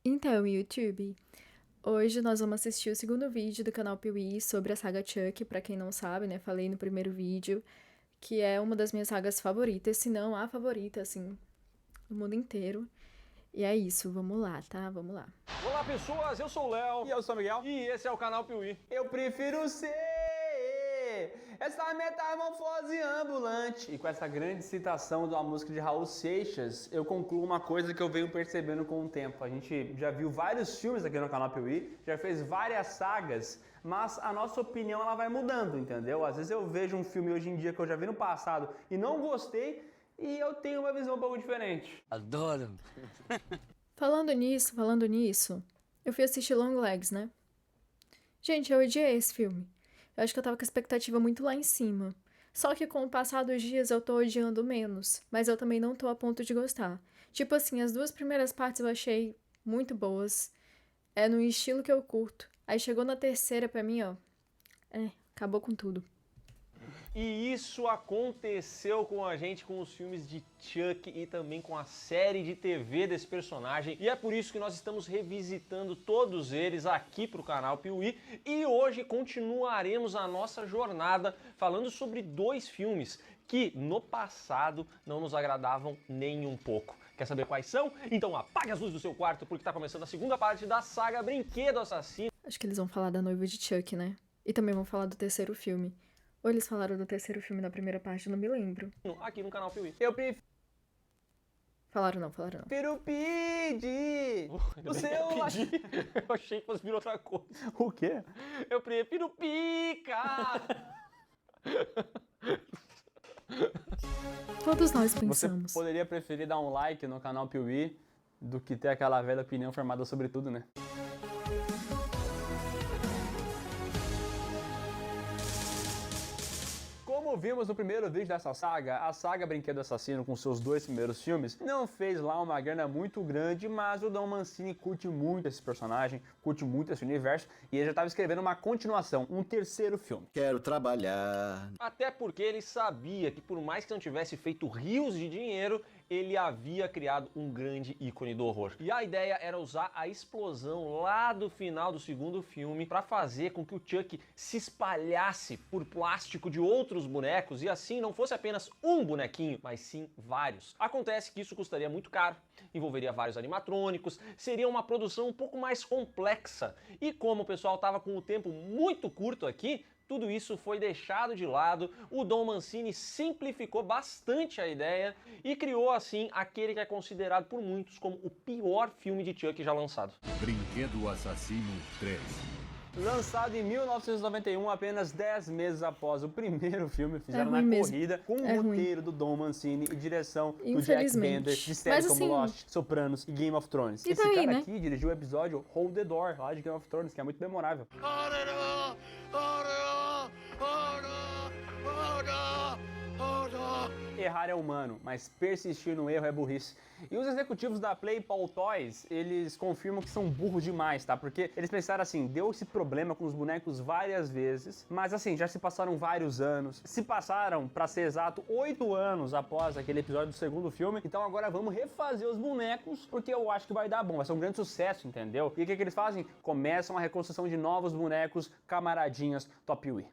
Então, YouTube, hoje nós vamos assistir o segundo vídeo do canal Piuí sobre a saga Chuck, pra quem não sabe, né? Falei no primeiro vídeo que é uma das minhas sagas favoritas, se não a favorita, assim, do mundo inteiro. E é isso, vamos lá, tá? Vamos lá. Olá pessoas, eu sou o Léo. E eu sou o Miguel. E esse é o canal Piuí. Eu prefiro ser essa metamorfose ambulante. E com essa grande citação de uma música de Raul Seixas, eu concluo uma coisa que eu venho percebendo com o tempo. A gente já viu vários filmes aqui no canal Piuí, já fez várias sagas, mas a nossa opinião ela vai mudando, entendeu? Às vezes eu vejo um filme hoje em dia que eu já vi no passado e não gostei, e eu tenho uma visão um pouco diferente. Adoro. Falando nisso, eu fui assistir Longlegs, né? Gente, eu odiei esse filme. Eu acho que eu tava com a expectativa muito lá em cima. Só que com o passar dos dias eu tô odiando menos, mas eu também não tô a ponto de gostar. Tipo assim, as duas primeiras partes eu achei muito boas. É no estilo que eu curto. Aí chegou na terceira pra mim, ó. Acabou com tudo. E isso aconteceu com a gente com os filmes de Chuck e também com a série de TV desse personagem. E é por isso que nós estamos revisitando todos eles aqui pro canal Piuí. E hoje continuaremos a nossa jornada falando sobre dois filmes que no passado não nos agradavam nem um pouco. Quer saber quais são? Então apague as luzes do seu quarto porque tá começando a segunda parte da saga Brinquedo Assassino. Acho que eles vão falar da noiva de Chuck, né? E também vão falar do terceiro filme. Ou eles falaram do terceiro filme na primeira parte, eu não me lembro. Aqui no canal Piuí. Eu prefiro Falaram não. pedir o seu... Eu achei que fosse vir outra coisa. O quê? Eu prefiro pica! Todos nós Você pensamos. poderia preferir dar um like no canal Piuí do que ter aquela velha opinião formada sobre tudo, né? Como vimos no primeiro vídeo dessa saga, a saga Brinquedo Assassino, com seus dois primeiros filmes, não fez lá uma grana muito grande, mas o Don Mancini curte muito esse personagem, curte muito esse universo, e ele já estava escrevendo uma continuação, um terceiro filme. Quero trabalhar. Até porque ele sabia que por mais que não tivesse feito rios de dinheiro, ele havia criado um grande ícone do horror. E a ideia era usar a explosão lá do final do segundo filme para fazer com que o Chuck se espalhasse por plástico de outros bonecos e assim não fosse apenas um bonequinho, mas sim vários. Acontece que isso custaria muito caro, envolveria vários animatrônicos, seria uma produção um pouco mais complexa. E como o pessoal estava com o tempo muito curto aqui, tudo isso foi deixado de lado, o Don Mancini simplificou bastante a ideia e criou assim aquele que é considerado por muitos como o pior filme de Chuck já lançado. Brinquedo Assassino 3. Lançado em 1991, apenas 10 meses após o primeiro filme, fizeram ruim na mesmo. corrida com o É ruim. roteiro do Don Mancini e direção do Jack Infelizmente. Bender, de Mas séries como assim- Lost, Sopranos e Game of Thrones. E Esse daí, cara né? aqui dirigiu o episódio Hold the Door, lá de Game of Thrones, que é muito memorável. Errar é humano, mas persistir no erro é burrice. E os executivos da Play Paul Toys, eles confirmam que são burros demais, tá? Porque eles pensaram assim, deu esse problema com os bonecos várias vezes, mas assim, já se passaram vários anos. Se passaram, pra ser exato, 8 anos após aquele episódio do segundo filme. Então agora vamos refazer os bonecos, porque eu acho que vai dar bom, vai ser um grande sucesso, entendeu? E o que eles fazem? Começam a reconstrução de novos bonecos, camaradinhas, Top Wheel.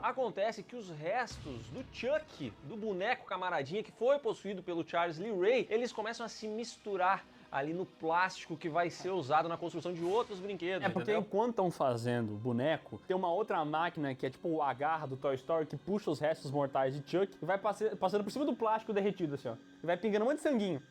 Acontece que os restos do Chuck, do boneco camaradinha que foi possuído pelo Charles Lee Ray, eles começam a se misturar ali no plástico que vai ser usado na construção de outros brinquedos, É porque entendeu? enquanto estão fazendo o boneco, tem uma outra máquina que é tipo o agarra do Toy Story que puxa os restos mortais de Chuck e vai passando por cima do plástico derretido assim, ó. E vai pingando um monte de sanguinho.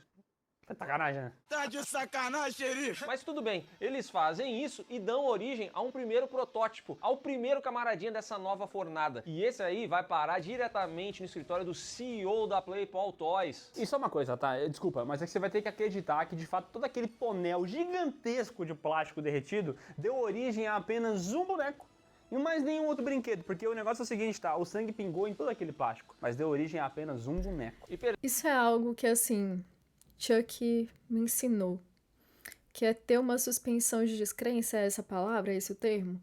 Tá sacanagem, né? Tá de sacanagem, xerife. Mas tudo bem, eles fazem isso e dão origem a um primeiro protótipo, ao primeiro camaradinha dessa nova fornada. E esse aí vai parar diretamente no escritório do CEO da Play Paul Toys. E só uma coisa, tá? Desculpa, mas é que você vai ter que acreditar que de fato todo aquele tonel gigantesco de plástico derretido deu origem a apenas um boneco. E mais nenhum outro brinquedo, porque o negócio é o seguinte, tá? O sangue pingou em todo aquele plástico, mas deu origem a apenas um boneco. Isso é algo que, assim, Chuck me ensinou. Que é ter uma suspensão de descrença, é essa palavra, é esse o termo?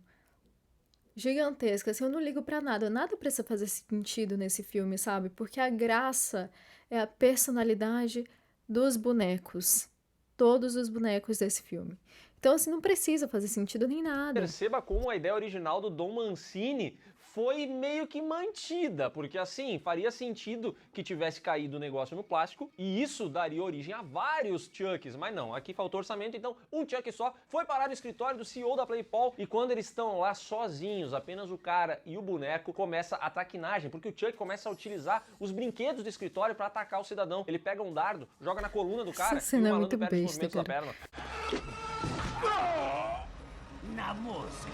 Gigantesca, assim, eu não ligo pra nada. Nada precisa fazer sentido nesse filme, sabe? Porque a graça é a personalidade dos bonecos. Todos os bonecos desse filme. Então, assim, não precisa fazer sentido nem nada. Perceba como a ideia original do Don Mancini foi meio que mantida, porque assim, faria sentido que tivesse caído o negócio no plástico e isso daria origem a vários Chucks, mas não, aqui faltou orçamento, então um Chuck só foi parar no escritório do CEO da PlayPol e quando eles estão lá sozinhos, apenas o cara e o boneco, começa a traquinagem, porque o Chuck começa a utilizar os brinquedos do escritório para atacar o cidadão. Ele pega um dardo, joga na coluna do cara Essa e o cena é malandro muito perde os besta, movimentos da perna. Na mosca.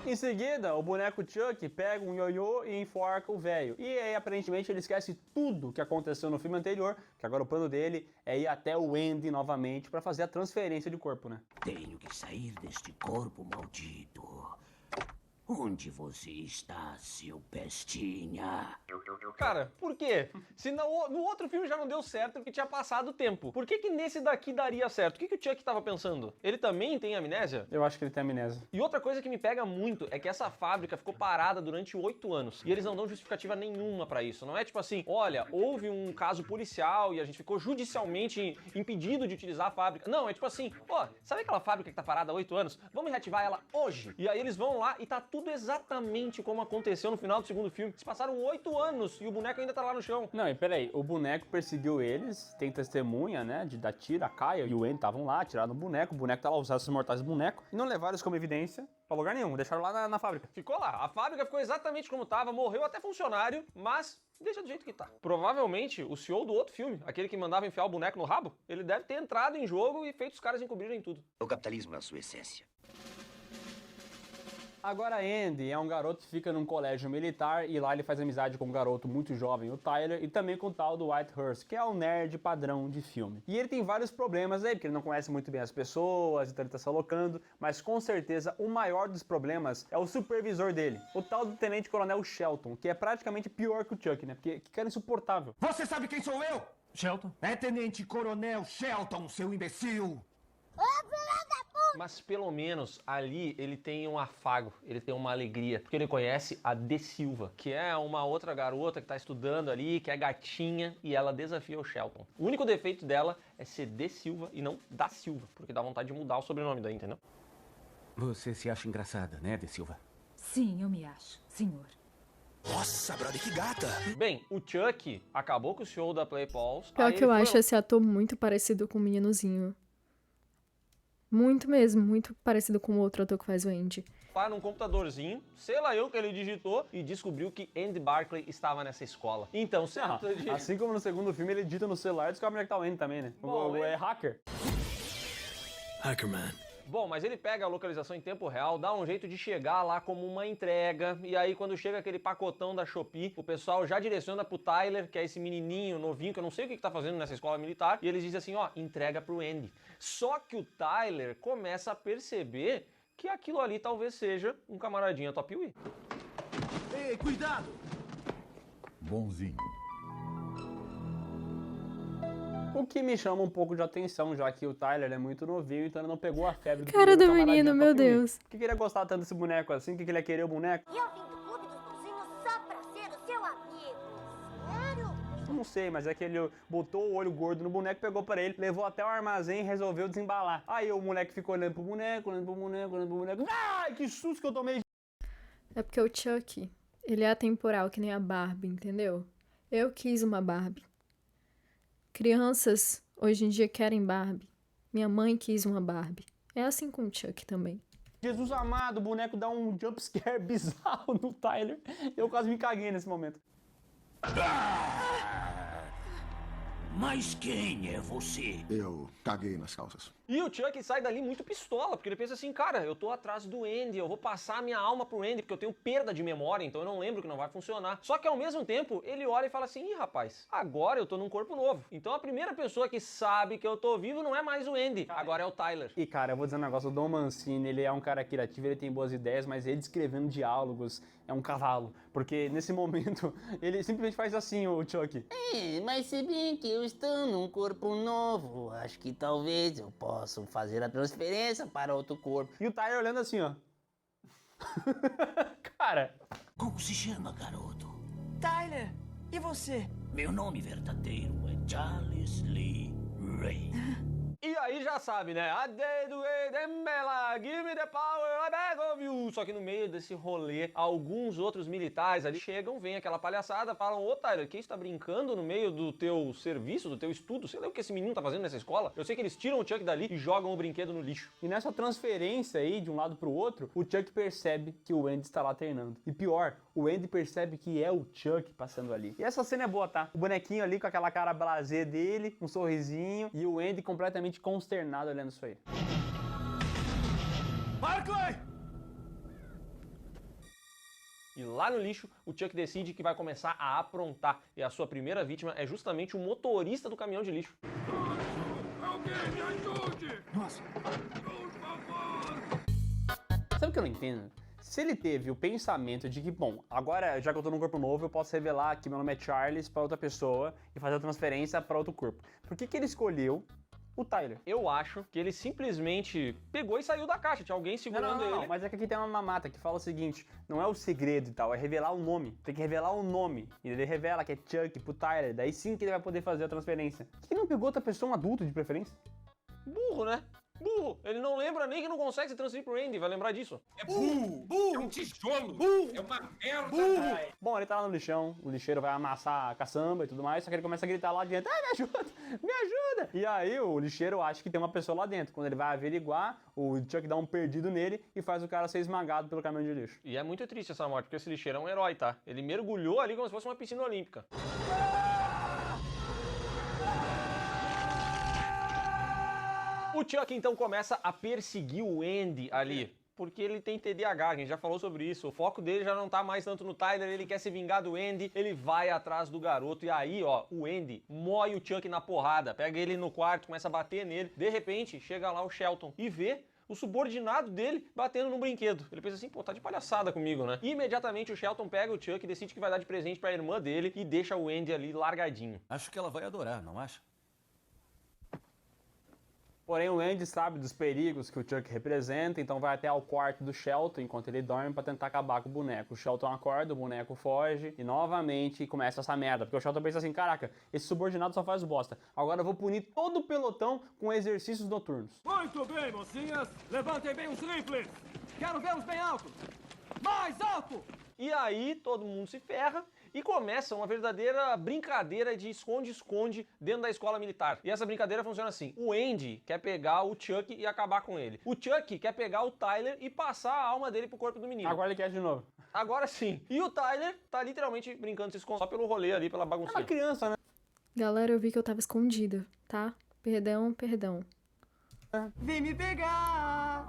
Em seguida, o boneco Chuck pega um ioiô e enforca o velho. E aí, aparentemente, ele esquece tudo que aconteceu no filme anterior, que agora o plano dele é ir até o Andy novamente para fazer a transferência de corpo, né? Tenho que sair deste corpo maldito. Onde você está, seu pestinha? Cara, por quê? Se no outro filme já não deu certo porque tinha passado o tempo. Por que nesse daqui daria certo? O que o Chuck tava pensando? Ele também tem amnésia? Eu acho que ele tem amnésia. E outra coisa que me pega muito é que essa fábrica ficou parada durante 8 anos. E eles não dão justificativa nenhuma pra isso. Não é tipo assim, olha, houve um caso policial e a gente ficou judicialmente impedido de utilizar a fábrica. Não, é tipo assim, ó, sabe aquela fábrica que tá parada há 8 anos? Vamos reativar ela hoje. E aí eles vão lá e tá tudo exatamente como aconteceu no final do segundo filme. Se passaram 8 anos e o boneco ainda tá lá no chão. Não, e peraí, o boneco perseguiu eles, tem testemunha, né, da Tira, a Kaia e o Andy estavam lá, tiraram o boneco tá lá, os restos mortais do boneco, e não levaram isso como evidência pra lugar nenhum, deixaram lá na fábrica. Ficou lá. A fábrica ficou exatamente como tava, morreu até funcionário, mas deixa do jeito que tá. Provavelmente o CEO do outro filme, aquele que mandava enfiar o boneco no rabo, ele deve ter entrado em jogo e feito os caras encobrirem tudo. O capitalismo na sua essência. Agora Andy é um garoto que fica num colégio militar e lá ele faz amizade com um garoto muito jovem, o Tyler, e também com o tal do Whitehurst, que é o nerd padrão de filme. E ele tem vários problemas aí, porque ele não conhece muito bem as pessoas, então ele tá se alocando, mas com certeza o maior dos problemas é o supervisor dele, o tal do Tenente Coronel Shelton, que é praticamente pior que o Chuck, né? Porque que cara insuportável. Você sabe quem sou eu? Shelton? É Tenente Coronel Shelton, seu imbecil. Mas pelo menos ali ele tem um afago, ele tem uma alegria, porque ele conhece a De Silva, que é uma outra garota que tá estudando ali, que é gatinha, e ela desafia o Shelton. O único defeito dela é ser De Silva e não Da Silva, porque dá vontade de mudar o sobrenome daí, entendeu? Você se acha engraçada, né, De Silva? Sim, eu me acho, senhor. Nossa, brother, que gata. Bem, o Chuck acabou com o show da PlayPols. Pior aí que ele eu foi acho esse ator muito parecido com o meninozinho. Muito mesmo, muito parecido com o outro ator que faz o Andy. lá num computadorzinho, sei lá eu que ele digitou, e descobriu que Andy Barclay estava nessa escola. Então, certo dia. Assim como no segundo filme, ele digita no celular e descobre onde é que tá o Andy também, né? Bom, É hacker. Hackerman. Bom, mas ele pega a localização em tempo real, dá um jeito de chegar lá como uma entrega, e aí quando chega aquele pacotão da Shopee, o pessoal já direciona pro Tyler, que é esse menininho novinho, que eu não sei o que tá fazendo nessa escola militar, e eles dizem assim, ó, entrega pro Andy. Só que o Tyler começa a perceber que aquilo ali talvez seja um camaradinha Top Wheel. Ei, cuidado! Bonzinho. O que me chama um pouco de atenção, já que o Tyler é muito novinho, então ele não pegou a febre do Cara do primeiro camaradinho menino, meu Top Wheel. Deus. Por que ele ia gostar tanto desse boneco assim? Por que ele ia querer o boneco? E eu vim do clube dos bonzinhos só pra ser o seu amigo. Sério? Eu não sei, mas é que ele botou o olho gordo no boneco, pegou pra ele, levou até o armazém e resolveu desembalar. Aí o moleque ficou olhando pro boneco, olhando pro boneco, olhando pro boneco. Ai, que susto que eu tomei! É porque o Chuck, ele é atemporal, que nem a Barbie, entendeu? Eu quis uma Barbie. Crianças hoje em dia querem Barbie. Minha mãe quis uma Barbie. É assim com o Chuck também. Jesus amado, o boneco dá um jumpscare bizarro no Tyler. Eu quase me caguei nesse momento. Mas quem é você? Eu caguei nas calças. E o Chuck sai dali muito pistola, porque ele pensa assim, cara, eu tô atrás do Andy, eu vou passar a minha alma pro Andy, porque eu tenho perda de memória, então eu não lembro que não vai funcionar. Só que ao mesmo tempo, ele olha e fala assim, ih, rapaz, agora eu tô num corpo novo. Então a primeira pessoa que sabe que eu tô vivo não é mais o Andy, agora é o Tyler. E cara, eu vou dizer um negócio, o Don Mancini, ele é um cara criativo, ele tem boas ideias, mas ele escrevendo diálogos é um cavalo. Porque nesse momento, ele simplesmente faz assim, o Chuck. Mas se bem que eu estou num corpo novo, acho que talvez eu possa fazer a transferência para outro corpo. E o Tyler olhando assim, ó. Cara. Como se chama, garoto? Tyler, E você? Meu nome verdadeiro é Charles Lee Ray. E aí já sabe, né? A day do Mela, give me the power, I beg of you. Só que no meio desse rolê, alguns outros militares ali chegam, vem aquela palhaçada, falam: ô Tyler, que isso tá brincando no meio do teu serviço, do teu estudo? Sei lá o que esse menino tá fazendo nessa escola? Eu sei que eles tiram o Chuck dali e jogam o brinquedo no lixo. E nessa transferência aí, de um lado pro outro, o Chuck percebe que o Andy está lá treinando. E pior, o Andy percebe que é o Chuck passando ali. E essa cena é boa, tá? O bonequinho ali com aquela cara blasé dele, um sorrisinho, e o Andy completamente consternado olhando isso aí. Barclay! E lá no lixo, o Chuck decide que vai começar a aprontar. E a sua primeira vítima é justamente o motorista do caminhão de lixo. Alguém me ajude! Nossa! Por favor! Sabe o que eu não entendo? Se ele teve o pensamento de que, bom, agora já que eu tô num corpo novo, eu posso revelar que meu nome é Charles pra outra pessoa e fazer a transferência pra outro corpo. Por que ele escolheu o Tyler? Eu acho que ele simplesmente pegou e saiu da caixa. Tinha alguém segurando ele. Não, mas é que aqui tem uma mamata que fala o seguinte: não é o segredo e tal, é revelar o nome. Tem que revelar o nome. E ele revela que é Chuck pro Tyler, daí sim que ele vai poder fazer a transferência. Por que não pegou outra pessoa, um adulto de preferência? Burro, né? Burro. Ele não lembra nem que não consegue se transferir pro Andy, vai lembrar disso. É burro! Burro! É um tijolo! Burro! É uma merda! Burro! Bom, ele tá lá no lixão, o lixeiro vai amassar a caçamba e tudo mais, só que ele começa a gritar lá dentro: ai, me ajuda! Me ajuda! E aí o lixeiro acha que tem uma pessoa lá dentro. Quando ele vai averiguar, o Chuck dá um perdido nele e faz o cara ser esmagado pelo caminhão de lixo. E é muito triste essa morte, porque esse lixeiro é um herói, tá? Ele mergulhou ali como se fosse uma piscina olímpica. O Chuck então começa a perseguir o Andy ali, porque ele tem TDAH, a gente já falou sobre isso. O foco dele já não tá mais tanto no Tyler, ele quer se vingar do Andy, ele vai atrás do garoto e aí, ó, o Andy mói o Chuck na porrada, pega ele no quarto, começa a bater nele. De repente, chega lá o Shelton e vê o subordinado dele batendo num brinquedo. Ele pensa assim: pô, tá de palhaçada comigo, né? E imediatamente o Shelton pega o Chuck e decide que vai dar de presente pra irmã dele e deixa o Andy ali largadinho. Acho que ela vai adorar, não acha? Porém, o Andy sabe dos perigos que o Chuck representa, então vai até ao quarto do Shelton enquanto ele dorme pra tentar acabar com o boneco. O Shelton acorda, o boneco foge e novamente começa essa merda, porque o Shelton pensa assim: caraca, esse subordinado só faz bosta, agora eu vou punir todo o pelotão com exercícios noturnos. Muito bem, mocinhas! Levantem bem os rifles! Quero vê-los bem alto! Mais alto! E aí todo mundo se ferra e começa uma verdadeira brincadeira de esconde-esconde dentro da escola militar. E essa brincadeira funciona assim: o Andy quer pegar o Chuck e acabar com ele. O Chuck quer pegar o Tyler e passar a alma dele pro corpo do menino. Agora ele quer de novo. Agora sim. E o Tyler tá literalmente brincando de se esconder só pelo rolê ali, pela É baguncinha. uma criança, né? Galera, eu vi que eu tava escondida, tá? Perdão, perdão. Vem me pegar!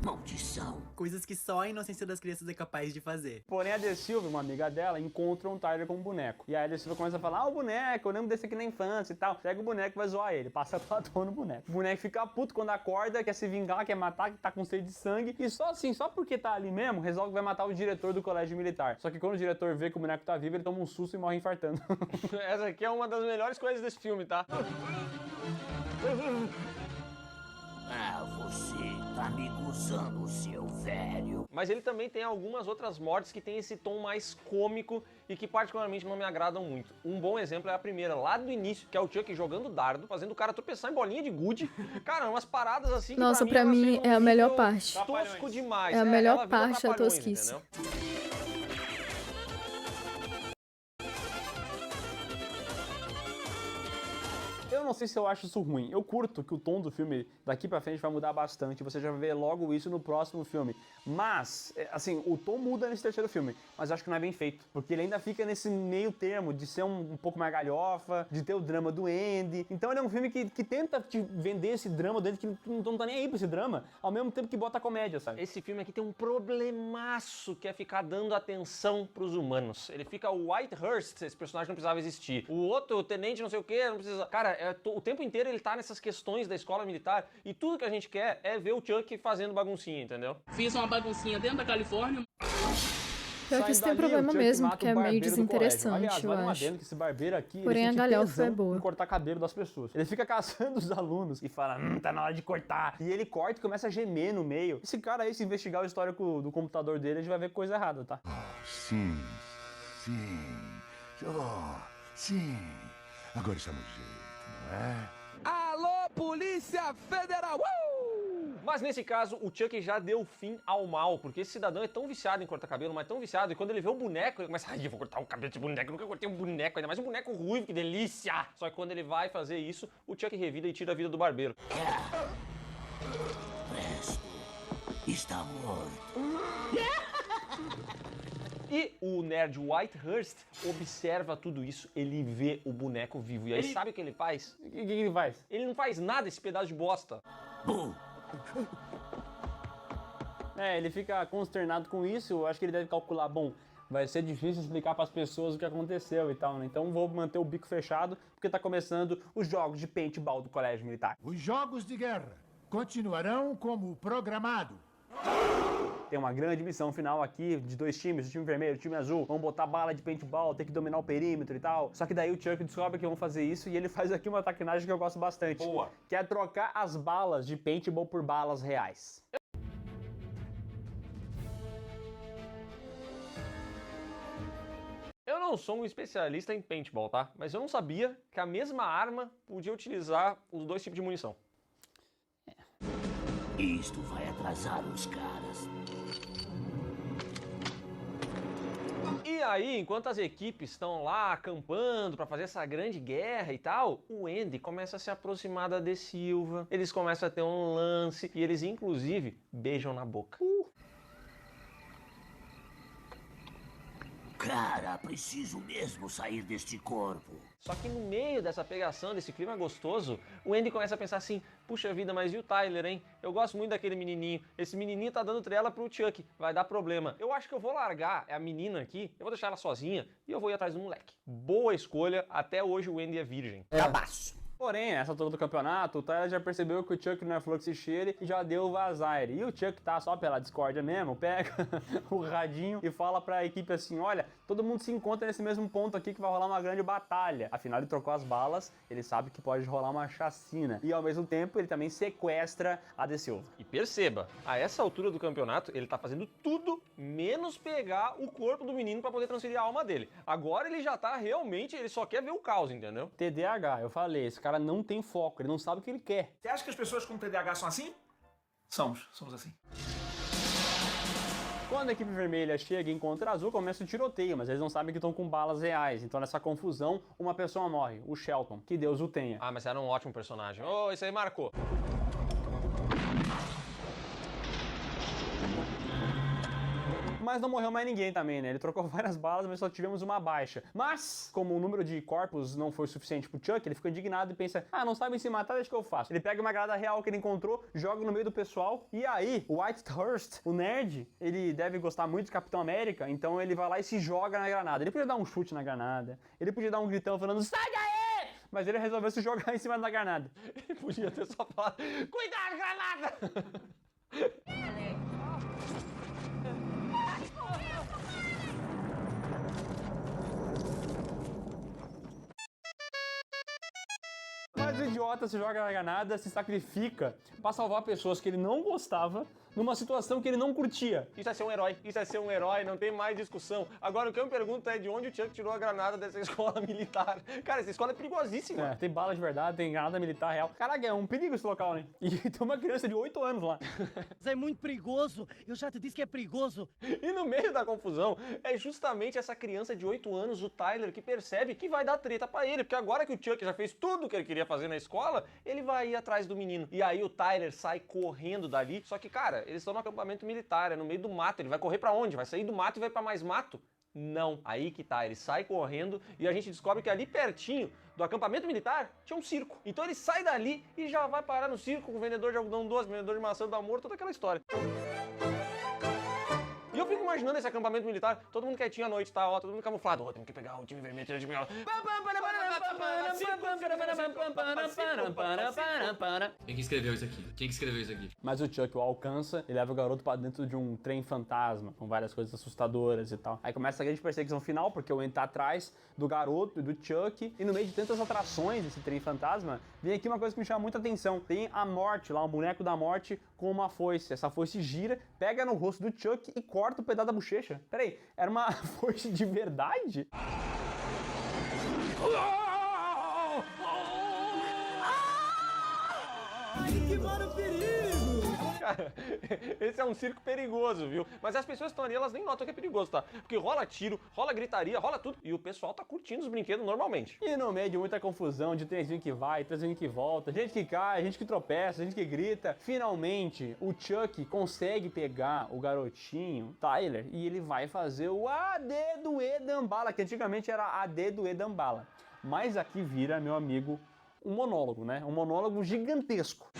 Maldição. Coisas que só a inocência das crianças é capaz de fazer. Porém, a De Silva, uma amiga dela, encontra um Tyler com um boneco. E aí a De Silva começa a falar: ah, o boneco, eu lembro desse aqui na infância e tal. Pega o boneco e vai zoar ele. Passa a batom no boneco. O boneco fica puto quando acorda, quer se vingar, quer matar, que tá com sede de sangue. E só assim, só porque tá ali mesmo, resolve que vai matar o diretor do colégio militar. Só que quando o diretor vê que o boneco tá vivo, ele toma um susto e morre infartando. Essa aqui é uma das melhores coisas desse filme, tá? Ah, você tá me gozando, seu velho. Mas ele também tem algumas outras mortes que tem esse tom mais cômico e que particularmente não me agradam muito. Um bom exemplo é a primeira, lá do início, que é o Chuck jogando dardo, fazendo o cara tropeçar em bolinha de gude. Cara, umas paradas assim que Nossa, pra elas mim chegam é a num melhor nível parte. tosco demais. É a ela melhor vira parte da Trapalhões, tosquice. entendeu? Eu não sei se eu acho isso ruim. Eu curto que o tom do filme daqui pra frente vai mudar bastante. Você já vai ver logo isso no próximo filme. Mas, assim, o tom muda nesse terceiro filme. Mas eu acho que não é bem feito. Porque ele ainda fica nesse meio termo de ser um pouco mais galhofa, de ter o drama do Andy. Então ele é um filme que tenta te vender esse drama do Andy, que não tá nem aí pra esse drama, ao mesmo tempo que bota a comédia, sabe? Esse filme aqui tem um problemaço, que é ficar dando atenção pros humanos. Ele fica o Whitehurst, esse personagem não precisava existir. O outro, o tenente não sei o que, não precisa... Cara, o tempo inteiro ele tá nessas questões da escola militar e tudo que a gente quer é ver o Chuck fazendo baguncinha, entendeu? Fiz uma baguncinha dentro da Califórnia. Pior que isso tem problema mesmo, porque é meio desinteressante, Aliás, eu vale um acho. adendo que esse barbeiro aqui, Porém, ele a sente galhofa tesão é boa. em cortar cabelo das pessoas. Ele fica caçando os alunos e fala: tá na hora de cortar. E ele corta e começa a gemer no meio. Esse cara aí, se investigar o histórico do computador dele, a gente vai ver coisa errada, tá? Sim, Sim. Oh, sim. Agora está no jeito, não é? Alô, Polícia Federal! Mas nesse caso, o Chuck já deu fim ao mal, porque esse cidadão é tão viciado em cortar cabelo, mas tão viciado, e quando ele vê o boneco, ele começa, ai, eu vou cortar o cabelo de boneco, eu nunca cortei um boneco, ainda mais um boneco ruivo, que delícia! Só que quando ele vai fazer isso, o Chuck revida e tira a vida do barbeiro. Presto está morto. E o nerd Whitehurst observa tudo isso, ele vê o boneco vivo, e aí sabe o que ele faz? O que ele faz? Ele não faz nada, esse pedaço de bosta. Ele fica consternado com isso. Eu acho que ele deve calcular, bom, vai ser difícil explicar para as pessoas o que aconteceu e tal, né? Então vou manter o bico fechado, porque tá começando os jogos de paintball do Colégio Militar. Os jogos de guerra continuarão como programado. Tem uma grande missão final aqui de dois times, o time vermelho e o time azul. Vão botar bala de paintball, ter que dominar o perímetro e tal. Só que daí o Chuck descobre que vão fazer isso e ele faz aqui uma traquinagem que eu gosto bastante. Boa. Que é trocar as balas de paintball por balas reais. Eu não sou um especialista em paintball, tá? Mas eu não sabia que a mesma arma podia utilizar os dois tipos de munição. Isto vai atrasar os caras. E aí, enquanto as equipes estão lá acampando pra fazer essa grande guerra e tal, o Andy começa a se aproximar da De Silva, eles começam a ter um lance e eles inclusive beijam na boca. Cara, preciso mesmo sair deste corpo. Só que no meio dessa pegação, desse clima gostoso, o Andy começa a pensar assim, puxa vida, mas e o Tyler, hein? Eu gosto muito daquele menininho. Esse menininho tá dando trela pro Chuck, vai dar problema. Eu acho que eu vou largar a menina aqui, eu vou deixar ela sozinha e eu vou ir atrás do moleque. Boa escolha, até hoje o Andy é virgem. Cabaço. Porém, nessa altura do campeonato, o Tyler já percebeu que o Chuck não é fluxo e cheire e já deu o vazar. E o Chuck tá só pela discórdia mesmo, pega o radinho e fala pra equipe assim, olha, todo mundo se encontra nesse mesmo ponto aqui que vai rolar uma grande batalha. Afinal, ele trocou as balas, ele sabe que pode rolar uma chacina. E ao mesmo tempo, ele também sequestra a De Silva. E perceba, a essa altura do campeonato, ele tá fazendo tudo menos pegar o corpo do menino pra poder transferir a alma dele. Agora ele já tá realmente, ele só quer ver o caos, entendeu? TDAH, eu falei, esse cara não tem foco, ele não sabe o que ele quer. Você acha que as pessoas com TDAH são assim? Somos assim. Quando a equipe vermelha chega e encontra a azul, começa o tiroteio, mas eles não sabem que estão com balas reais. Então nessa confusão, uma pessoa morre, o Shelton, que Deus o tenha. Ah, mas era um ótimo personagem. Oh, esse aí marcou. Mas não morreu mais ninguém também, né? Ele trocou várias balas, mas só tivemos uma baixa. Mas, como o número de corpos não foi suficiente pro Chuck, ele fica indignado e pensa, ah, não sabem se matar, deixa que eu faço. Ele pega uma granada real que ele encontrou, joga no meio do pessoal, e aí, o Whitehurst, o nerd, ele deve gostar muito de Capitão América, então ele vai lá e se joga na granada. Ele podia dar um chute na granada, ele podia dar um gritão falando, sai daí! Mas ele resolveu se jogar em cima da granada. Ele podia ter só falado, cuidado, granada! Mas o idiota se joga na granada, se sacrifica pra salvar pessoas que ele não gostava numa situação que ele não curtia. Isso é ser um herói, isso é ser um herói, não tem mais discussão. Agora o que eu me pergunto é de onde o Chuck tirou a granada dessa escola militar. Cara, essa escola é perigosíssima. É, tem bala de verdade, tem granada militar real. Caraca, é um perigo esse local, né? E tem uma criança de 8 anos lá. É muito perigoso, eu já te disse que é perigoso. E no meio da confusão, é justamente essa criança de 8 anos, o Tyler, que percebe que vai dar treta pra ele, porque agora que o Chuck já fez tudo o que ele queria fazer na escola, ele vai ir atrás do menino. E aí o Tyler sai correndo dali, só que, cara, eles estão no acampamento militar, é no meio do mato, ele vai correr pra onde? Vai sair do mato e vai pra mais mato? Não. Aí que tá, ele sai correndo e a gente descobre que ali pertinho do acampamento militar tinha um circo. Então ele sai dali e já vai parar no circo com o vendedor de algodão doce, vendedor de maçã do amor, toda aquela história. E eu fico imaginando esse acampamento militar, todo mundo quietinho à noite, tá? Ó, todo mundo camuflado. Ó, temos que pegar o time vermelho, temos que pegar Quem que escreveu isso aqui? Quem que escreveu isso aqui? Mas o Chuck o alcança e leva o garoto pra dentro de um trem fantasma, com várias coisas assustadoras e tal. Aí começa a grande perseguição final, porque o Andy tá atrás do garoto e do Chuck, e no meio de tantas atrações desse trem fantasma, vem aqui uma coisa que me chama muita atenção. Tem a morte lá, um boneco da morte com uma foice. Essa foice gira, pega no rosto do Chuck e corta o pedaço metade da bochecha. Peraí, era uma foice de verdade? Que mora o perigo! Cara, esse é um circo perigoso, viu? Mas as pessoas que estão ali, elas nem notam que é perigoso, tá? Porque rola tiro, rola gritaria, rola tudo. E o pessoal tá curtindo os brinquedos normalmente. E no meio de muita confusão, de trenzinho que vai, trenzinho que volta, gente que cai, gente que tropeça, gente que grita, finalmente o Chuck consegue pegar o garotinho, Tyler, e ele vai fazer o AD do Edambala, que antigamente era AD do Edambala. Mas aqui vira, meu amigo, um monólogo, né? Um monólogo gigantesco.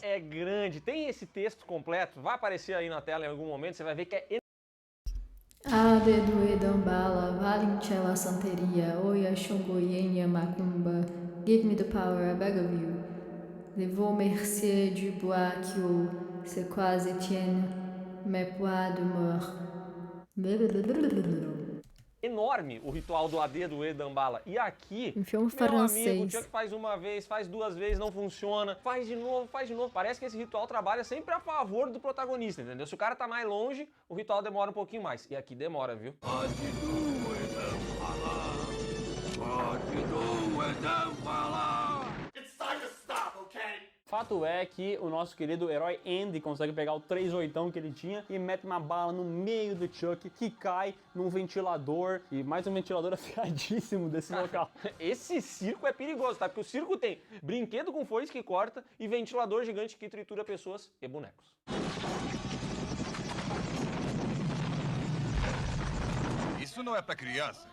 É grande, tem esse texto completo, vai aparecer aí na tela em algum momento, você vai ver que é Ade do Edambala, Valentia Santeria, Oya Shungo Yenya Macumba, give me the power, I beg of you. Le vaux mercier du bois que c'est quasi tienne, mais poids de mort. enorme o ritual do AD do Edambala. E aqui, Um filme meu francês. amigo, o Chuck faz uma vez, faz duas vezes, não funciona, faz de novo, faz de novo. Parece que esse ritual trabalha sempre a favor do protagonista, entendeu? Se o cara tá mais longe, o ritual demora um pouquinho mais. E aqui demora, viu? Fato é que o nosso querido herói Andy consegue pegar o 3/8 que ele tinha e mete uma bala no meio do Chuck, que cai num ventilador, e mais um ventilador afiadíssimo desse local. Esse circo é perigoso, tá? Porque o circo tem brinquedo com foice que corta e ventilador gigante que tritura pessoas e bonecos. Isso não é pra crianças.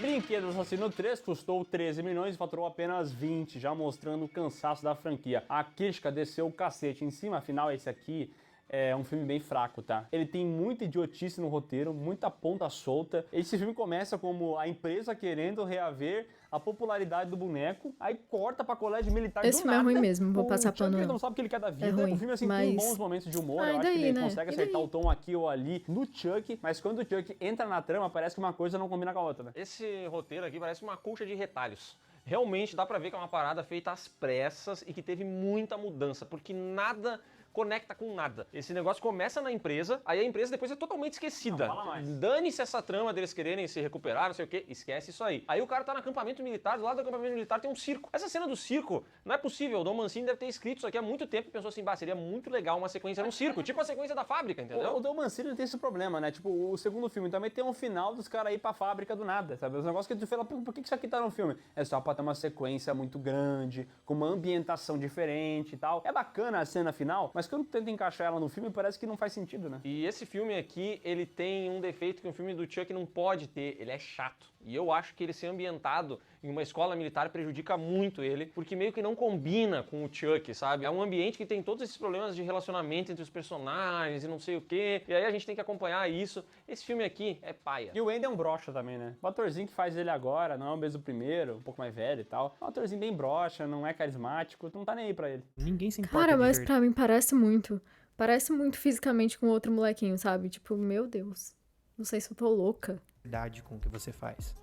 Brinquedo Assassino 3 custou 13 milhões e faturou apenas 20, já mostrando o cansaço da franquia. A crítica desceu o cacete em cima, afinal esse aqui é um filme bem fraco, tá? Ele tem muita idiotice no roteiro, muita ponta solta. Esse filme começa como a empresa querendo reaver a popularidade do boneco, aí corta pra colégio militar Esse do filme nada. é ruim mesmo, vou passar Chuck, pano ele não. não sabe o que ele quer da vida. É ruim, O filme assim mas... tem bons momentos de humor, Ah, eu e acho que daí, ele né? consegue E acertar daí? o tom aqui ou ali no Chuck, mas quando o Chuck entra na trama, parece que uma coisa não combina com a outra, né? Esse roteiro aqui parece uma colcha de retalhos. Realmente dá pra ver que é uma parada feita às pressas e que teve muita mudança, porque nada conecta com nada. Esse negócio começa na empresa, aí a empresa depois é totalmente esquecida. Não, fala mais. Dane-se essa trama deles quererem se recuperar, não sei o que, esquece isso aí. Aí o cara tá no acampamento militar, do lado do acampamento militar tem um circo. Essa cena do circo, não é possível, o Don Mancini deve ter escrito isso aqui há muito tempo e pensou assim, bah, seria muito legal uma sequência num circo, tipo a sequência da fábrica, entendeu? O Don Mancini tem esse problema, né? Tipo, o segundo filme também tem um final dos caras ir pra fábrica do nada, sabe? Os negócios que tu fala, por que isso aqui tá no filme? É só pra ter uma sequência muito grande, com uma ambientação diferente e tal. É bacana a cena final, mas quando tu tenta encaixar ela no filme, parece que não faz sentido, né? E esse filme aqui, ele tem um defeito que um filme do Chuck não pode ter, ele é chato. E eu acho que ele ser ambientado em uma escola militar prejudica muito ele, porque meio que não combina com o Chuck, sabe? É um ambiente que tem todos esses problemas de relacionamento entre os personagens e não sei o quê, e aí a gente tem que acompanhar isso. Esse filme aqui é paia. E o Andy é um broxa também, né? O atorzinho que faz ele agora, não é o mesmo do primeiro, um pouco mais velho e tal. É um atorzinho bem broxa, não é carismático, não tá nem aí pra ele. Ninguém se importa. Cara, mas pra mim parece muito. Parece muito fisicamente com outro molequinho, sabe? Tipo, meu Deus. Não sei se eu tô louca. Verdade com o que você faz.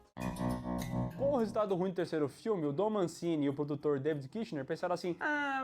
Com o resultado ruim do terceiro filme, o Don Mancini e o produtor David Kirshner pensaram assim,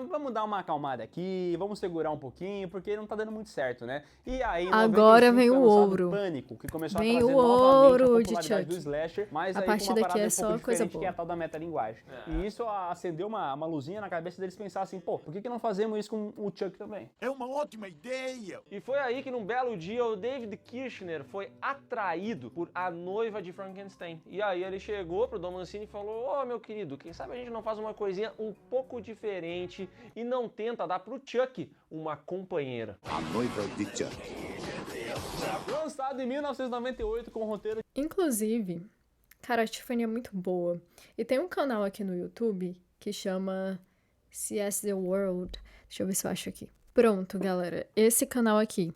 vamos dar uma acalmada aqui, vamos segurar um pouquinho, porque não tá dando muito certo, né? E aí, em agora 95, vem foi o lançado ouro. Pânico, que começou Vem a trazer o novamente a ouro de popularidade Chuck. do slasher, mas A aí partir com uma daqui parada é um só pouco coisa diferente, boa. que é a tal da metalinguagem. E isso acendeu uma luzinha na cabeça deles pensar assim, pô, por que não fazemos isso com o Chuck também? É uma ótima ideia! E foi aí que num belo dia o David Kirshner foi atraído por A Noiva de Frankenstein. E aí ele chegou pro Don Mancini e falou, ô meu querido, quem sabe a gente não faz uma coisinha um pouco diferente e não tenta dar pro Chuck uma companheira. A Noiva de Chuck. Lançado em 1998 com o roteiro... Inclusive, cara, a Tiffany é muito boa. E tem um canal aqui no YouTube que chama CS The World. Deixa eu ver se eu acho aqui. Pronto, galera. Esse canal aqui.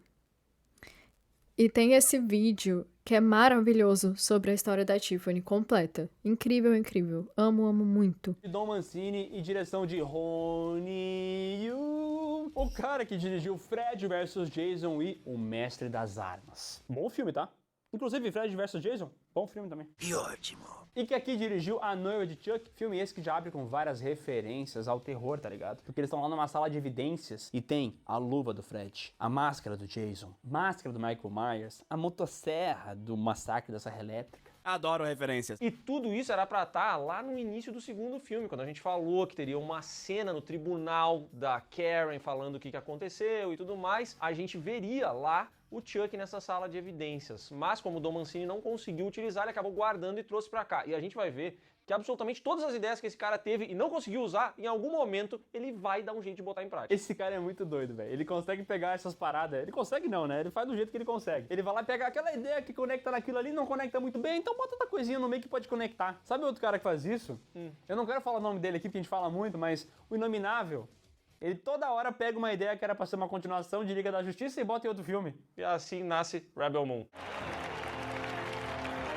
E tem esse vídeo que é maravilhoso sobre a história da Tiffany completa. Incrível, incrível. Amo, amo muito. de Don Mancini e direção de Ronnie Yu, o cara que dirigiu Fred vs Jason e O Mestre das Armas. Bom filme, tá? Inclusive, Fred vs Jason, bom filme também. E ótimo. E que aqui dirigiu A Noiva de Chuck, filme esse que já abre com várias referências ao terror, tá ligado? Porque eles estão lá numa sala de evidências e tem a luva do Fred, a máscara do Jason, máscara do Michael Myers, a motosserra do massacre da Serra Elétrica. Adoro referências. E tudo isso era pra estar lá no início do segundo filme, quando a gente falou que teria uma cena no tribunal da Karen falando o que aconteceu e tudo mais. A gente veria lá o Chuck nessa sala de evidências. Mas como o Don Mancini não conseguiu utilizar, ele acabou guardando e trouxe pra cá. E a gente vai ver que absolutamente todas as ideias que esse cara teve e não conseguiu usar, em algum momento ele vai dar um jeito de botar em prática. Esse cara é muito doido, velho. Ele consegue pegar essas paradas. Ele consegue não, né? Ele faz do jeito que ele consegue. Ele vai lá pegar aquela ideia que conecta naquilo ali, não conecta muito bem, então bota outra coisinha no meio que pode conectar. Sabe outro cara que faz isso? Eu não quero falar o nome dele aqui porque a gente fala muito, mas o Inominável. Ele toda hora pega uma ideia que era pra ser uma continuação de Liga da Justiça e bota em outro filme. E assim nasce Rebel Moon.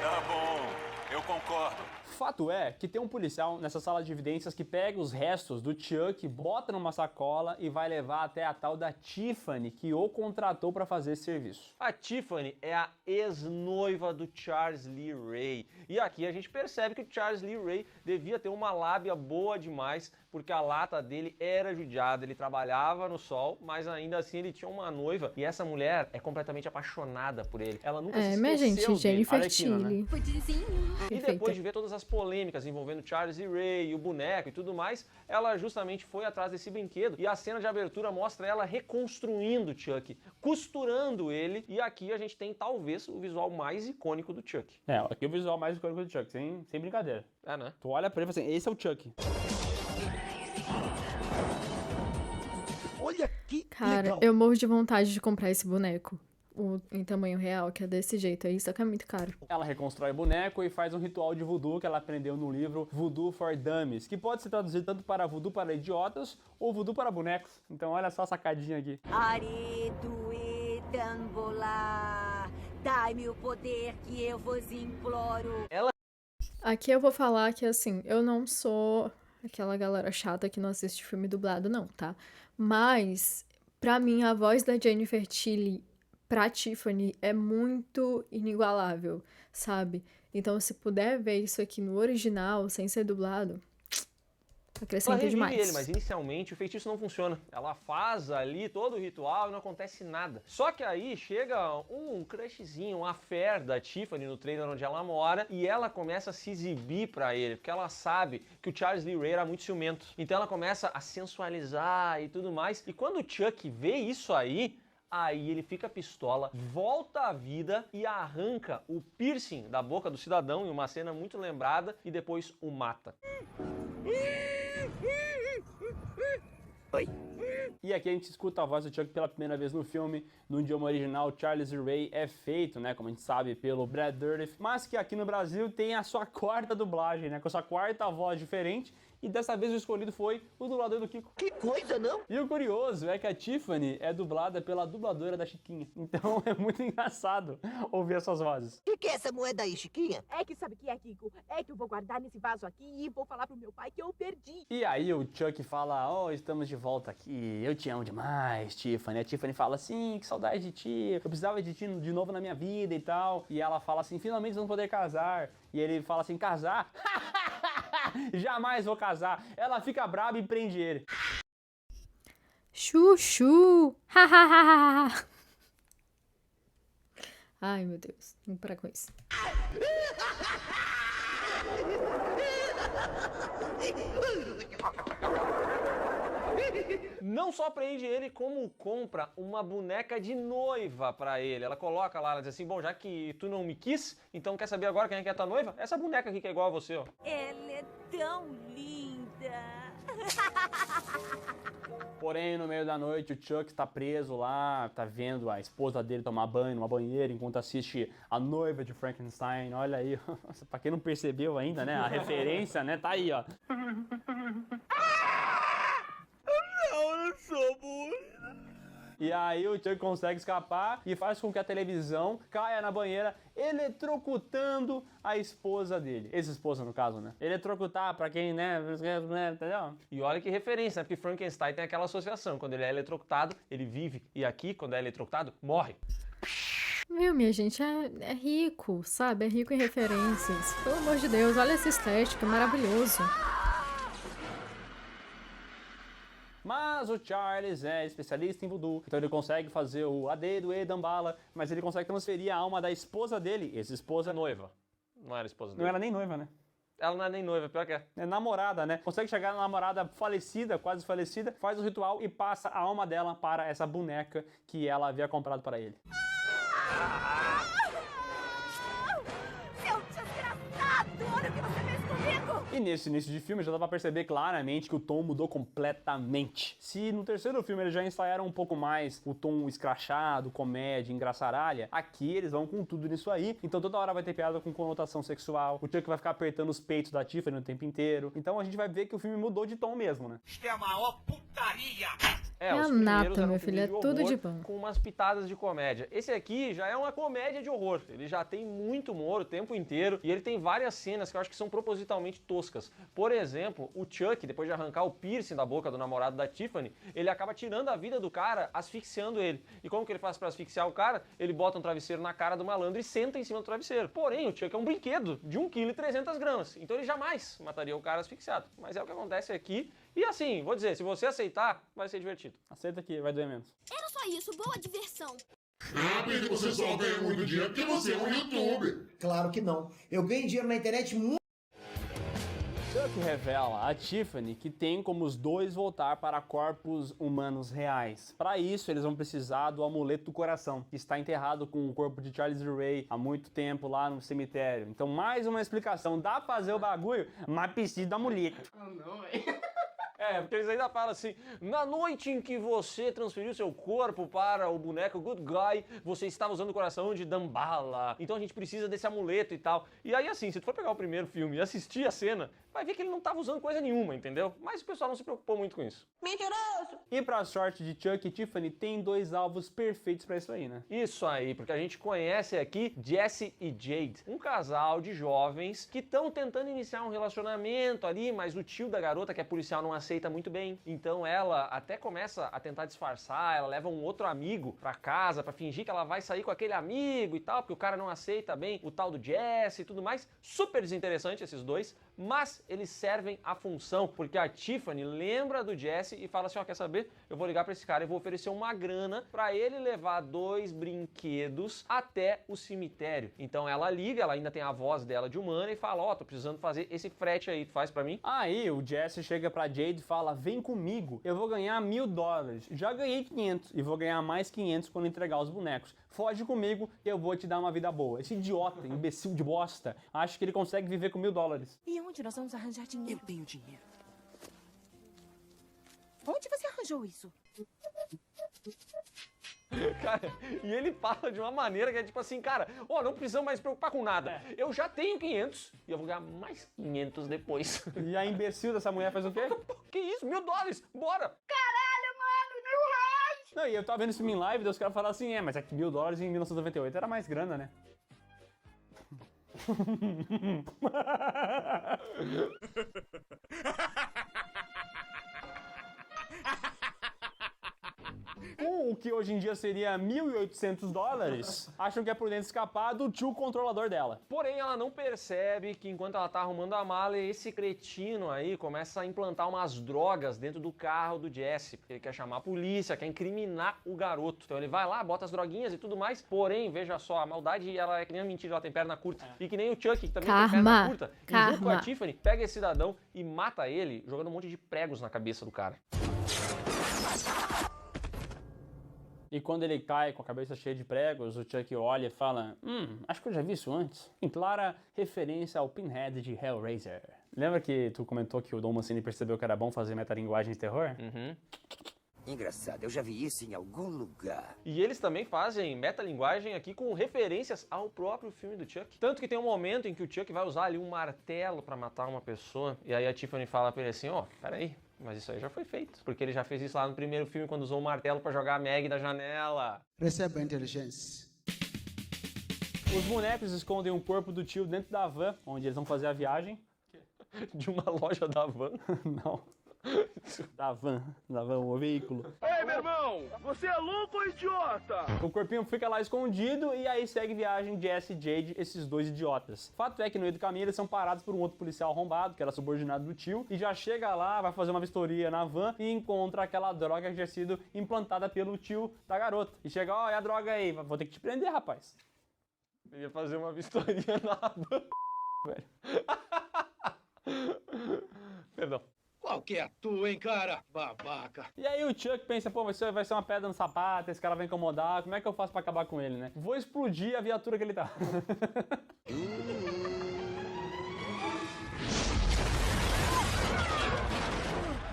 Tá bom, eu concordo. Fato é que tem um policial nessa sala de evidências que pega os restos do Chuck, bota numa sacola e vai levar até a tal da Tiffany, que o contratou para fazer esse serviço. A Tiffany é a ex-noiva do Charles Lee Ray. E aqui a gente percebe que o Charles Lee Ray devia ter uma lábia boa demais, porque a lata dele era judiada, ele trabalhava no sol, mas ainda assim ele tinha uma noiva. E essa mulher é completamente apaixonada por ele. Ela nunca se esqueceu minha gente, dele. Jennifer Tilly. E depois de ver todas as polêmicas envolvendo Charles e Ray e o boneco e tudo mais, ela justamente foi atrás desse brinquedo. E a cena de abertura mostra ela reconstruindo o Chuck, costurando ele. E aqui a gente tem talvez o visual mais icônico do Chuck. É, aqui é o visual mais icônico do Chuck, sem brincadeira. É, né? Tu olha pra ele e fala assim, esse é o Chuck. Olha que Cara, legal. eu morro de vontade de comprar esse boneco. Em tamanho real, que é desse jeito aí, só que é muito caro. Ela reconstrói o boneco e faz um ritual de voodoo que ela aprendeu no livro Voodoo for Dummies, que pode ser traduzido tanto para voodoo para idiotas ou voodoo para bonecos. Então olha só a sacadinha aqui. Aredo e Tambolá, dai-me o poder que eu vos imploro. Aqui eu vou falar que, assim, eu não sou aquela galera chata que não assiste filme dublado, não, tá? Mas, pra mim, a voz da Jennifer Tilly pra Tiffany é muito inigualável, sabe? Então, se puder ver isso aqui no original, sem ser dublado, acrescenta demais. Ele, mas inicialmente o feitiço não funciona. Ela faz ali todo o ritual e não acontece nada. Só que aí chega um crushzinho, um affair da Tiffany no trailer onde ela mora e ela começa a se exibir pra ele, porque ela sabe que o Charles Lee Ray era muito ciumento. Então ela começa a sensualizar e tudo mais. E quando o Chuck vê isso aí ele fica pistola, volta à vida e arranca o piercing da boca do cidadão em uma cena muito lembrada e depois o mata. Oi. E aqui a gente escuta a voz do Chuck pela primeira vez no filme. No idioma original, Charles Ray é feito, né, como a gente sabe, pelo Brad Dourif, mas que aqui no Brasil tem a sua quarta dublagem, né, com a sua quarta voz diferente. E dessa vez o escolhido foi o dublador do Kiko. Que coisa, não? E o curioso é que a Tiffany é dublada pela dubladora da Chiquinha. Então é muito engraçado ouvir essas vozes. O que é essa moeda aí, Chiquinha? É que sabe o que é, Kiko? É que eu vou guardar nesse vaso aqui e vou falar pro meu pai que eu perdi. E aí o Chuck fala, estamos de volta aqui, eu te amo demais, Tiffany. A Tiffany fala, sim, que saudade de ti, eu precisava de ti de novo na minha vida e tal. E ela fala assim, finalmente vamos poder casar. E ele fala assim, casar? Jamais vou casar. Ela fica brava e prende ele. Chuchu! Hahaha! Ai, meu Deus. Vamos parar com isso. Não só prende ele, como compra uma boneca de noiva pra ele. Ela coloca lá, ela diz assim, bom, já que tu não me quis, então quer saber agora quem é que é tua noiva? Essa boneca aqui que é igual a você, ó. Ela é tão linda. Porém, no meio da noite, o Chuck está preso lá, tá vendo a esposa dele tomar banho numa banheira enquanto assiste A Noiva de Frankenstein. Olha aí, pra quem não percebeu ainda, né, a referência, né, tá aí, ó. Não, eu sou burro. E aí o Chuck consegue escapar e faz com que a televisão caia na banheira, eletrocutando a esposa dele. Ex-esposa, no caso, né? Eletrocutar, pra quem, né, entendeu? E olha que referência, né? Porque Frankenstein tem aquela associação. Quando ele é eletrocutado, ele vive. E aqui, quando é eletrocutado, morre. Viu, minha gente? É rico, sabe? É rico em referências. Pelo amor de Deus, olha essa estética, maravilhoso. Mas o Charles é especialista em voodoo, então ele consegue fazer o AD do E Dambala, mas ele consegue transferir a alma da esposa dele, ex-esposa... Noiva. Não era esposa dele. Não era nem noiva, né? Ela não é nem noiva, pior que é. É namorada, né? Consegue chegar na namorada falecida, quase falecida, faz o ritual e passa a alma dela para essa boneca que ela havia comprado para ele. Seu desgraçado! Olha o que você fez comigo! E nesse início de filme já dá pra perceber claramente que o tom mudou completamente. Se no terceiro filme eles já ensaiaram um pouco mais o tom escrachado, comédia, engraçaralha, aqui eles vão com tudo nisso aí. Então toda hora vai ter piada com conotação sexual, o Chuck vai ficar apertando os peitos da Tiffany o tempo inteiro. Então a gente vai ver que o filme mudou de tom mesmo, né? Isto é a maior putaria! É os a primeiros nata, eram meu filho, é filmes tudo horror de bom. Com umas pitadas de comédia. Esse aqui já é uma comédia de horror. Ele já tem muito humor o tempo inteiro e ele tem várias cenas que eu acho que são propositalmente toscas. Por exemplo, o Chuck, depois de arrancar o piercing da boca do namorado da Tiffany, ele acaba tirando a vida do cara, asfixiando ele. E como que ele faz pra asfixiar o cara? Ele bota um travesseiro na cara do malandro e senta em cima do travesseiro. Porém, o Chuck é um brinquedo de 1,3 kg. Então ele jamais mataria o cara asfixiado. Mas é o que acontece aqui. E assim, vou dizer, se você aceitar, vai ser divertido. Aceita que vai doer menos. Era só isso, boa diversão. Rápido, você só ganha muito dinheiro porque você é um youtuber. Claro que não. Eu ganho dinheiro na internet muito. Chuck revela a Tiffany que tem como os dois voltar para corpos humanos reais. Para isso, eles vão precisar do amuleto do coração, que está enterrado com o corpo de Charles Ray há muito tempo lá no cemitério. Então, mais uma explicação. Dá pra fazer o bagulho, mas precisa do amuleto. Ah, não, velho. É, porque eles ainda falam assim, na noite em que você transferiu seu corpo para o boneco Good Guy, você estava usando o coração de Dambala, então a gente precisa desse amuleto e tal. E aí assim, se tu for pegar o primeiro filme e assistir a cena, vai ver que ele não estava usando coisa nenhuma, entendeu? Mas o pessoal não se preocupou muito com isso. Mentiroso! E pra sorte de Chuck e Tiffany, tem dois alvos perfeitos pra isso aí, né? Isso aí, porque a gente conhece aqui Jesse e Jade, um casal de jovens que estão tentando iniciar um relacionamento ali, mas o tio da garota, que é policial, não aceita muito bem. Então ela até começa a tentar disfarçar, ela leva um outro amigo pra casa pra fingir que ela vai sair com aquele amigo e tal, porque o cara não aceita bem o tal do Jesse e tudo mais. Super desinteressante esses dois, mas eles servem a função, porque a Tiffany lembra do Jesse e fala assim, ó, quer saber? Eu vou ligar pra esse cara e vou oferecer uma grana pra ele levar 2 brinquedos até o cemitério. Então ela liga, ela ainda tem a voz dela de humana e fala, ó, tô precisando fazer esse frete aí, tu faz pra mim? Aí o Jesse chega pra Jade e fala, vem comigo, eu vou ganhar $1.000. Já ganhei 500 e vou ganhar mais 500 quando entregar os bonecos. Foge comigo e eu vou te dar uma vida boa. Esse idiota, imbecil de bosta, acha que ele consegue viver com $1.000. E onde nós vamos arranjar dinheiro? Eu tenho dinheiro. Onde você arranjou isso? Cara, e ele fala de uma maneira que é tipo assim, cara, ó, não precisamos mais se preocupar com nada. Eu já tenho 500 e eu vou ganhar mais 500 depois. E a imbecil dessa mulher faz o quê? Que isso? $1.000? Bora! Caralho, mano, R$1.000! Não, e eu tava vendo esse filme em live e os caras falaram assim, mas é que $1.000 em 1998 era mais grana, né? Com o que hoje em dia seria $1.800, acham que é prudente escapar do tio controlador dela. Porém, ela não percebe que enquanto ela tá arrumando a mala, esse cretino aí começa a implantar umas drogas dentro do carro do Jesse, porque ele quer chamar a polícia, quer incriminar o garoto. Então ele vai lá, bota as droguinhas e tudo mais, porém, veja só, a maldade, ela é que nem a mentira, ela tem perna curta. E que nem o Chuck, que também tem perna curta. E junto com a Tiffany, pega esse cidadão e mata ele, jogando um monte de pregos na cabeça do cara. E quando ele cai com a cabeça cheia de pregos, o Chuck olha e fala, acho que eu já vi isso antes. Em clara referência ao Pinhead de Hellraiser. Lembra que tu comentou que o Don Mancini percebeu que era bom fazer metalinguagem de terror? Uhum. Engraçado, eu já vi isso em algum lugar. E eles também fazem metalinguagem aqui com referências ao próprio filme do Chuck. Tanto que tem um momento em que o Chuck vai usar ali um martelo pra matar uma pessoa, e aí a Tiffany fala pra ele assim, ó, peraí, mas isso aí já foi feito. Porque ele já fez isso lá no primeiro filme, quando usou o martelo pra jogar a Meg da janela. Receba a inteligência. Os bonecos escondem um corpo do tio dentro da van, onde eles vão fazer a viagem. De uma loja da van? Não. Da van, o veículo. Ei, meu irmão, você é louco ou idiota? O corpinho fica lá escondido e aí segue viagem Jesse e Jade, esses dois idiotas. Fato é que no meio do caminho eles são parados por um outro policial arrombado, que era subordinado do tio, e já chega lá, vai fazer uma vistoria na van e encontra aquela droga que tinha sido implantada pelo tio da garota. E chega, ó, é a droga aí, vou ter que te prender, rapaz. Eu ia fazer uma vistoria na van. Velho. Perdão. Qual que é a tua, hein, cara? Babaca. E aí o Chuck pensa, pô, vai ser uma pedra no sapato, esse cara vai incomodar, como é que eu faço pra acabar com ele, né? Vou explodir a viatura que ele tá.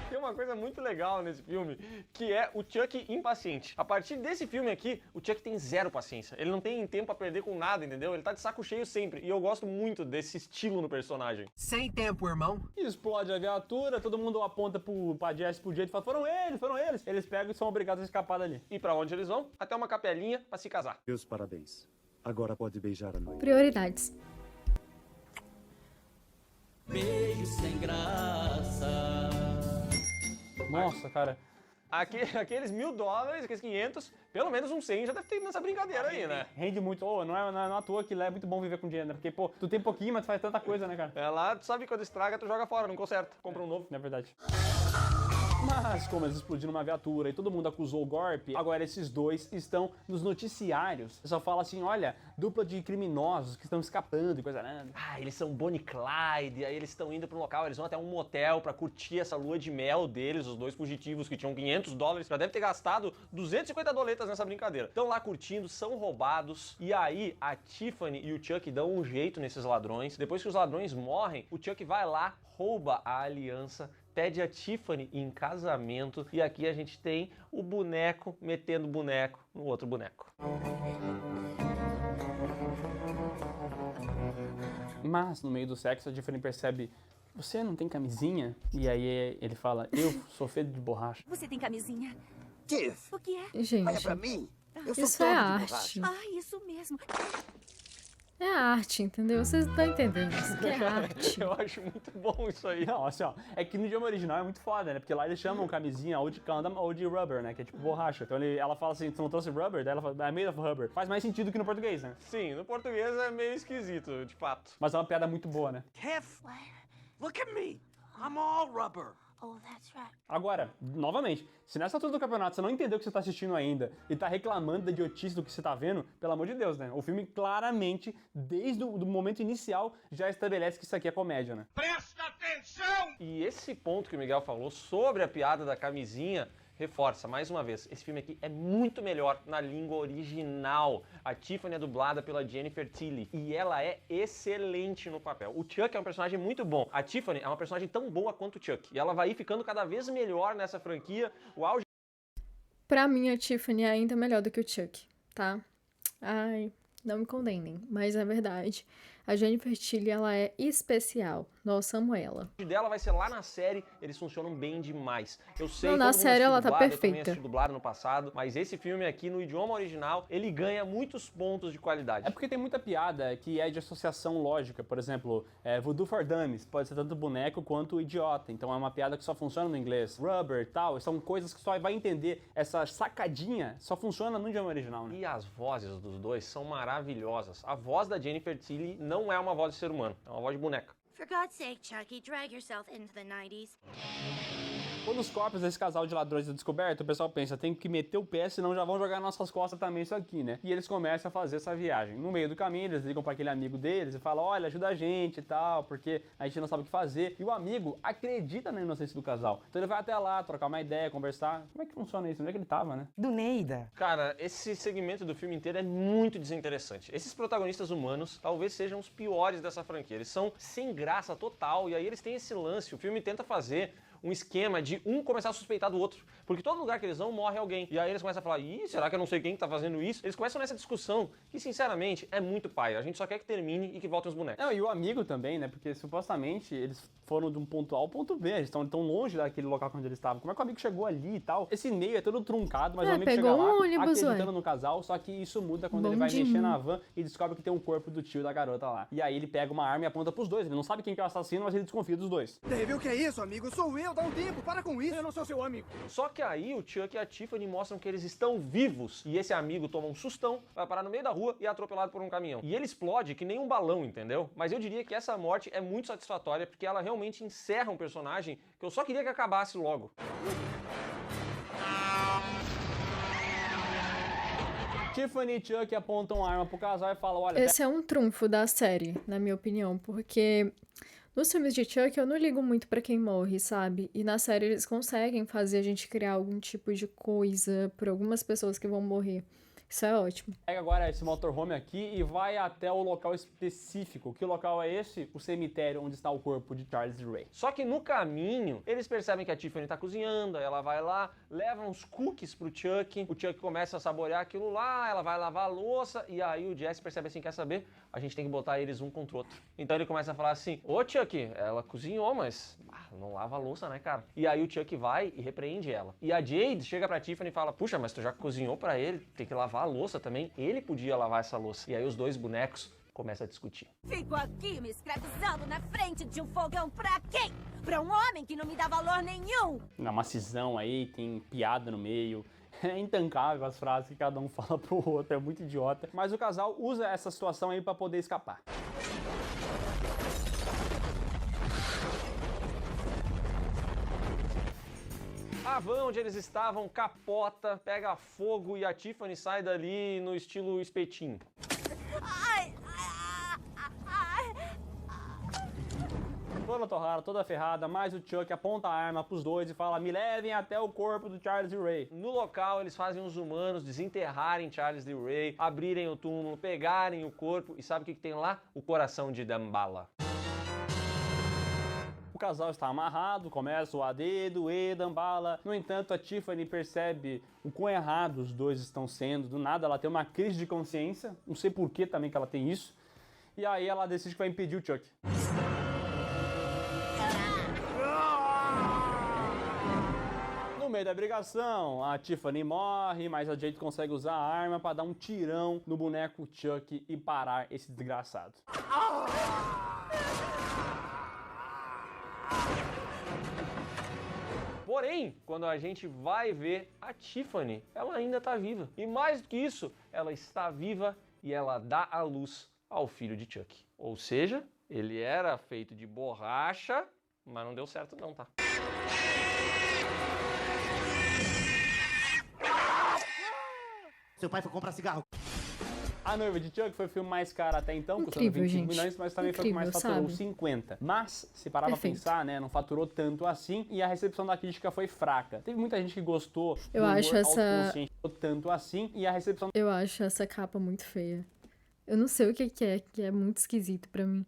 Tem uma coisa muito legal nesse filme, que é o Chuck impaciente. A partir desse filme aqui, o Chuck tem zero paciência. Ele não tem tempo a perder com nada, entendeu? Ele tá de saco cheio sempre. E eu gosto muito desse estilo no personagem. Sem tempo, irmão. Explode a viatura, todo mundo aponta pra Jesse, pro Jade e fala, foram eles. Eles pegam e são obrigados a escapar dali. E pra onde eles vão? Até uma capelinha pra se casar. Meus parabéns. Agora pode beijar a noiva. Prioridades. Beijo sem graça. Nossa, cara. Aqueles $1.000, aqueles 500, pelo menos uns 100 já deve ter nessa brincadeira aí, né? Rende muito. Não é à toa que lá é muito bom viver com dinheiro, né? Porque, pô, tu tem pouquinho, mas tu faz tanta coisa, né, cara? É lá, tu sabe quando estraga, tu joga fora, não conserta. Compra um novo. É verdade. Mas como eles explodiram uma viatura e todo mundo acusou o golpe, agora esses dois estão nos noticiários. O pessoal fala assim, olha, dupla de criminosos que estão escapando e coisa nada. Ah, eles são Bonnie e Clyde, aí eles estão indo para um local, eles vão até um motel pra curtir essa lua de mel deles, os dois fugitivos que tinham $500, já deve ter gastado $250 nessa brincadeira. Estão lá curtindo, são roubados, e aí a Tiffany e o Chuck dão um jeito nesses ladrões. Depois que os ladrões morrem, o Chuck vai lá, rouba a aliança, pede a Tiffany em casamento, e aqui a gente tem o boneco metendo boneco no outro boneco. Mas no meio do sexo a Tiffany percebe, você não tem camisinha? E aí ele fala, eu sou feito de borracha. Você tem camisinha? Tiff, O que é? Gente, olha pra mim. Eu sou isso todo é de arte. borracha. Ah, isso mesmo. É arte, entendeu? Vocês não estão entendendo. Isso aqui é arte. Eu acho muito bom isso aí. Não, assim, ó, é que no idioma original é muito foda, né? Porque lá eles chamam camisinha ou de condom ou de rubber, né? Que é tipo borracha. Então ela fala assim, tu não trouxe rubber? Daí ela fala, é made of rubber. Faz mais sentido que no português, né? Sim, no português é meio esquisito, de fato. Mas é uma piada muito boa, né? Tiff, look at me. I'm all rubber. Oh, that's right. Agora, novamente, se nessa altura do campeonato você não entendeu o que você tá assistindo ainda e tá reclamando da idiotice do que você tá vendo, pelo amor de Deus, né? O filme claramente, desde o momento inicial, já estabelece que isso aqui é comédia, né? Presta atenção! E esse ponto que o Miguel falou sobre a piada da camisinha reforça, mais uma vez, esse filme aqui é muito melhor na língua original. A Tiffany é dublada pela Jennifer Tilly e ela é excelente no papel. O Chuck é um personagem muito bom. A Tiffany é uma personagem tão boa quanto o Chuck. E ela vai ir ficando cada vez melhor nessa franquia. O auge... Pra mim, a Tiffany é ainda melhor do que o Chuck, tá? Ai, não me condenem, mas é verdade. A Jennifer Tilly, ela é especial. Nossa, amo ela. O dela vai ser lá na série, eles funcionam bem demais. Eu sei não, que na série ela tá perfeita. Eu também assisti dublado no passado, mas esse filme aqui, no idioma original, ele ganha muitos pontos de qualidade. É porque tem muita piada que é de associação lógica. Por exemplo, Voodoo for Dummies pode ser tanto boneco quanto idiota. Então é uma piada que só funciona no inglês. Rubber e tal, são coisas que só vai entender. Essa sacadinha só funciona no idioma original, né? E as vozes dos dois são maravilhosas. A voz da Jennifer Tilly não é uma voz de ser humano, é uma voz de boneca. For God's sake, Chucky, drag yourself into the 90s. Quando os corpos desse casal de ladrões é descoberto, o pessoal pensa, tem que meter o pé, senão já vão jogar nas nossas costas também isso aqui, né? E eles começam a fazer essa viagem. No meio do caminho, eles ligam para aquele amigo deles e falam, olha, ajuda a gente e tal, porque a gente não sabe o que fazer. E o amigo acredita na inocência do casal. Então ele vai até lá, trocar uma ideia, conversar. Como é que funciona isso? Onde é que ele tava, né? Do Neida. Cara, esse segmento do filme inteiro é muito desinteressante. Esses protagonistas humanos talvez sejam os piores dessa franquia. Eles são sem graça total, e aí eles têm esse lance. O filme tenta fazer um esquema de um começar a suspeitar do outro. Porque todo lugar que eles vão, morre alguém. E aí eles começam a falar, ih, será que eu não sei quem tá fazendo isso? Eles começam nessa discussão que, sinceramente, é muito paia. A gente só quer que termine e que voltem os bonecos. Não, e o amigo também, né? Porque supostamente eles foram de um ponto A ao ponto B. Eles estão tão longe daquele local onde eles estavam. Como é que o amigo chegou ali e tal? Esse meio é todo truncado, mas o amigo chega lá, acreditando no casal. Só que isso muda quando ele vai mexer na van e descobre que tem um corpo do tio da garota lá. E aí ele pega uma arma e aponta pros dois. Ele não sabe quem que é o assassino, mas ele desconfia dos dois. Viu o que é isso, amigo? Sou eu! morreu, dá um tempo, para com isso. Eu não sou seu amigo. Só que aí o Chuck e a Tiffany mostram que eles estão vivos e esse amigo toma um sustão, vai parar no meio da rua e é atropelado por um caminhão. E ele explode que nem um balão, entendeu? Mas eu diria que essa morte é muito satisfatória porque ela realmente encerra um personagem que eu só queria que acabasse logo. Tiffany e Chuck apontam a arma pro casal e falam, olha... Esse é um trunfo da série, na minha opinião, porque nos filmes de Chuck eu não ligo muito pra quem morre, sabe? E na série eles conseguem fazer a gente criar algum tipo de coisa por algumas pessoas que vão morrer. Isso é ótimo. Pega agora esse motorhome aqui e vai até o local específico. Que local é esse? O cemitério onde está o corpo de Charles Ray. Só que no caminho, eles percebem que a Tiffany tá cozinhando, aí ela vai lá, leva uns cookies pro Chuck, o Chuck começa a saborear aquilo lá, ela vai lavar a louça, e aí o Jesse percebe assim, quer saber? A gente tem que botar eles um contra o outro. Então ele começa a falar assim, ô Chuck, ela cozinhou, mas não lava a louça, né, cara? E aí o Chuck vai e repreende ela. E a Jade chega pra Tiffany e fala, puxa, mas tu já cozinhou pra ele, tem que lavar a louça também, ele podia lavar essa louça. E aí os dois bonecos começam a discutir. Fico aqui me escravizando na frente de um fogão pra quem? Pra um homem que não me dá valor nenhum! Na macisão aí, tem piada no meio. É intancável as frases que cada um fala pro outro, é muito idiota. Mas o casal usa essa situação aí pra poder escapar. A van onde eles estavam capota, pega fogo e a Tiffany sai dali no estilo espetinho. Ai, Toda torrada, toda ferrada, mas o Chuck aponta a arma pros dois e fala, me levem até o corpo do Charles Ray. No local, eles fazem os humanos desenterrarem Charles Ray, abrirem o túmulo, pegarem o corpo e sabe o que tem lá? O coração de Damballa. O casal está amarrado, começa o AD, doer, Damballa. No entanto, a Tiffany percebe o quão errado os dois estão sendo. Do nada, ela tem uma crise de consciência. Não sei por que também que ela tem isso. E aí ela decide que vai impedir o Chuck. No meio da brigação, a Tiffany morre, mas a Jade consegue usar a arma para dar um tirão no boneco Chuck e parar esse desgraçado. Porém, quando a gente vai ver a Tiffany, ela ainda tá viva. E mais do que isso, ela está viva e ela dá à luz ao filho de Chuck. Ou seja, ele era feito de borracha, mas não deu certo não, tá? Seu pai foi comprar cigarro. A Noiva de Chuck foi o filme mais caro até então, custando Incrível, 25 gente. milhões, mas também foi o que Incrível, mais faturou, sabe? 50. Mas, se parar pra pensar, né, não faturou tanto assim, e a recepção da crítica foi fraca. Teve muita gente que gostou Eu do humor acho essa- autoconsciente, tanto assim, e a recepção Eu acho essa capa muito feia. Eu não sei o que é muito esquisito pra mim.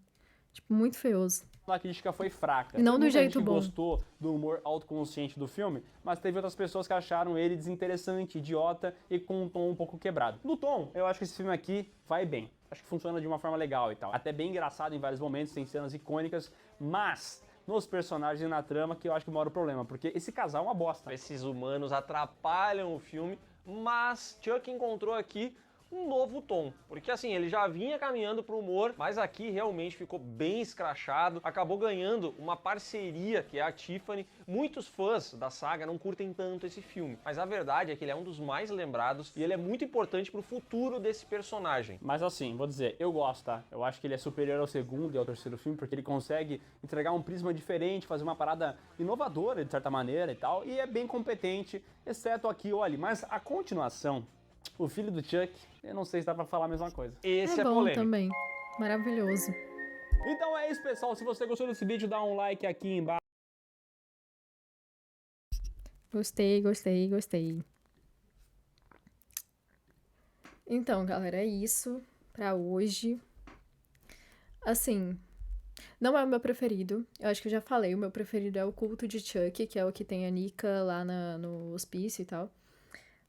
Tipo, muito feioso. da crítica foi fraca. E não Teve do muita jeito gente que bom. gostou do humor autoconsciente do filme, mas teve outras pessoas que acharam ele desinteressante, idiota e com um tom um pouco quebrado. No tom, eu acho que esse filme aqui vai bem. Acho que funciona de uma forma legal e tal. Até bem engraçado em vários momentos, tem cenas icônicas, mas nos personagens e na trama que eu acho que mora o problema, porque esse casal é uma bosta. Esses humanos atrapalham o filme, mas Chuck encontrou aqui um novo tom, porque assim, ele já vinha caminhando pro humor, mas aqui realmente ficou bem escrachado, acabou ganhando uma parceria, que é a Tiffany. Muitos fãs da saga não curtem tanto esse filme, mas a verdade é que ele é um dos mais lembrados e ele é muito importante pro futuro desse personagem. Mas assim, vou dizer, eu gosto, tá? Eu acho que ele é superior ao segundo e ao terceiro filme, porque ele consegue entregar um prisma diferente, fazer uma parada inovadora, de certa maneira e tal, e é bem competente, exceto aqui ou ali. Mas a continuação, o filho do Chuck, eu não sei se dá pra falar a mesma coisa. Esse é bom polêmico também. Maravilhoso. Então é isso, pessoal. Se você gostou desse vídeo, dá um like aqui embaixo. Gostei. Então, galera, é isso pra hoje. Assim, não é o meu preferido. Eu acho que eu já falei, o meu preferido é o Culto de Chuck, que é o que tem a Nika lá no hospício e tal.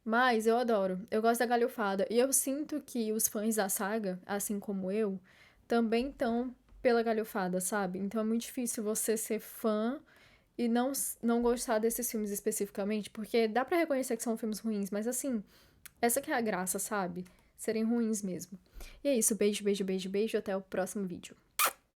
Mas eu adoro, eu gosto da galhofada. E eu sinto que os fãs da saga, assim como eu, também estão pela galhofada, sabe? Então é muito difícil você ser fã e não gostar desses filmes especificamente, porque dá pra reconhecer que são filmes ruins, mas assim, essa que é a graça, sabe? Serem ruins mesmo. E é isso, beijo, até o próximo vídeo.